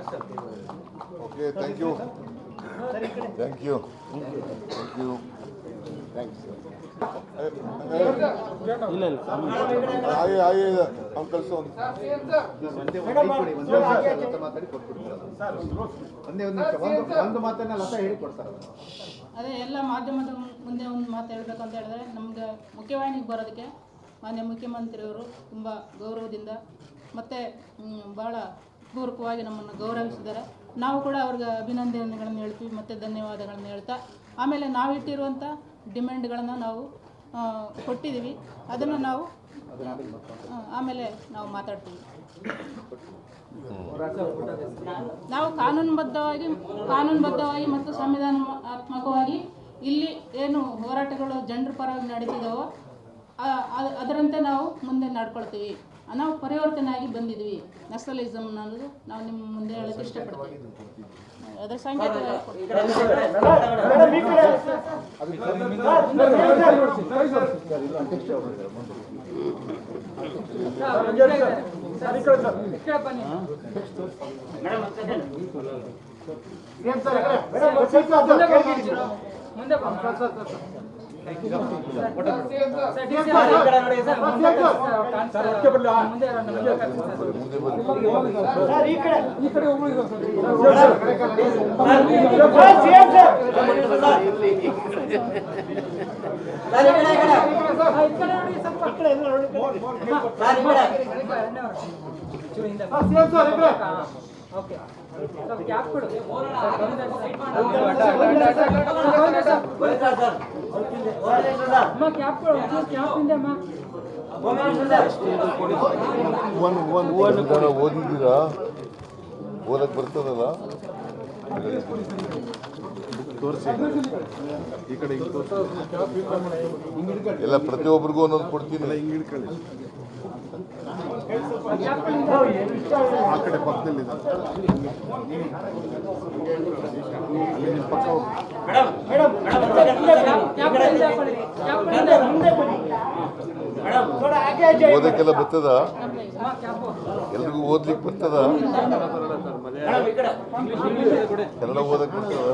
Okay, thank you. Thank you. Thank you. Thanks. आइए uncle सोन ಒಂದು ಮಾತನ್ನ ಲತಾ ಹೇಳಿ ಕೊಡ್ತಾರೆ. ಅದೇ ಎಲ್ಲ ಮಾಧ್ಯಮದ ಮುಂದೆ ಒಂದು ಮಾತು ಹೇಳಬೇಕು ಅಂತ ಹೇಳಿದ್ರೆ, ನಮಗೆ ಮುಖ್ಯವಾಹಿನಿಗೆ ಬರೋದಕ್ಕೆ ಮಾನ್ಯ ಮುಖ್ಯಮಂತ್ರಿಯವರು ತುಂಬ ಗೌರವದಿಂದ ಮತ್ತು ಭಾಳ ಪೂರ್ವಕವಾಗಿ ನಮ್ಮನ್ನು ಗೌರವಿಸಿದ್ದಾರೆ. ನಾವು ಕೂಡ ಅವ್ರಿಗೆ ಅಭಿನಂದನೆಗಳನ್ನು ಹೇಳ್ತೀವಿ ಮತ್ತು ಧನ್ಯವಾದಗಳನ್ನು ಹೇಳ್ತಾ, ಆಮೇಲೆ ನಾವಿಟ್ಟಿರುವಂಥ ಡಿಮ್ಯಾಂಡ್ಗಳನ್ನು ನಾವು ಕೊಟ್ಟಿದ್ದೀವಿ. ಅದನ್ನು ನಾವು ಆಮೇಲೆ ನಾವು ಮಾತಾಡ್ತೀವಿ. ನಾವು ಕಾನೂನುಬದ್ಧವಾಗಿ ಮತ್ತು ಸಂವಿಧಾನಾತ್ಮಕವಾಗಿ ಇಲ್ಲಿ ಏನು ಹೋರಾಟಗಳು ಜನರ ಪರವಾಗಿ ನಡೀತಿದ್ದಾವೋ ಅದರಂತೆ ನಾವು ಮುಂದೆ ನಡ್ಕೊಳ್ತೀವಿ. ನಾವು ಪರಿವರ್ತನೆಯಾಗಿ ಬಂದಿದ್ವಿ. ನಕ್ಸಲಿಸಮ್ ಅನ್ನೋದು ನಾವು ನಿಮ್ಮ ಮುಂದೆ ಹೇಳೋಕ್ಕೆ ಇಷ್ಟಪಡ್ತೀವಿ. ಅದರ ಸಂಕೇತ ಓದಿದ್ದೀರಾ? ಓದಕ್ಕೆ ಬರ್ತದಲ್ಲ? ಈ ಕಡೆ ಎಲ್ಲ ಪ್ರತಿಯೊಬ್ಬರಿಗೂ ಒಂದೊಂದು ಕೊಡ್ತೀನಿ. ಆ ಕಡೆ ಪಕ್ಕದಲ್ಲಿ ಓದಕ್ಕೆಲ್ಲ ಬರ್ತದ? ಎಲ್ರಿಗೂ ಓದ್ಲಿಕ್ಕೆ ಬರ್ತದ? ಕನ್ನಡ ಓದಕ್ಕೆ ಬರ್ತದ?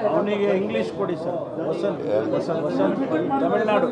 ಅವನಿಗೆ ಇಂಗ್ಲಿಷ್ ಕೊಡಿ ಸರ್. ವಸಂತ್ ತಮಿಳುನಾಡು.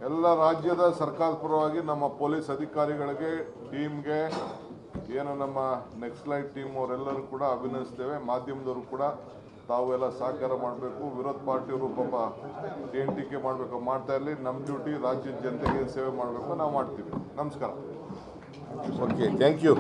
ಎಲ್ಲ ರಾಜ್ಯದ ಸರ್ಕಾರದ ಪರವಾಗಿ ನಮ್ಮ ಪೊಲೀಸ್ ಅಧಿಕಾರಿಗಳಿಗೆ, ಟೀಮ್ಗೆ, ಏನು ನಮ್ಮ ನೆಕ್ಸ್ಲೈಟ್ ಟೀಮ್ ಅವರೆಲ್ಲರೂ ಕೂಡ ಅಭಿನಂದಿಸ್ತೇವೆ. ಮಾಧ್ಯಮದವರು ಕೂಡ ತಾವೆಲ್ಲ ಸಹಕಾರ ಮಾಡಬೇಕು. ವಿರೋಧ ಪಾರ್ಟಿಯವರು ಪಾಪ ಟೀಕೆ ಮಾಡಬೇಕು, ಮಾಡ್ತಾ ಇರಲಿ. ನಮ್ಮ ಡ್ಯೂಟಿ ರಾಜ್ಯದ ಜನತೆಗೆ ಸೇವೆ ಮಾಡಬೇಕು, ನಾವು ಮಾಡ್ತೀವಿ. ನಮಸ್ಕಾರ. Okay, thank you.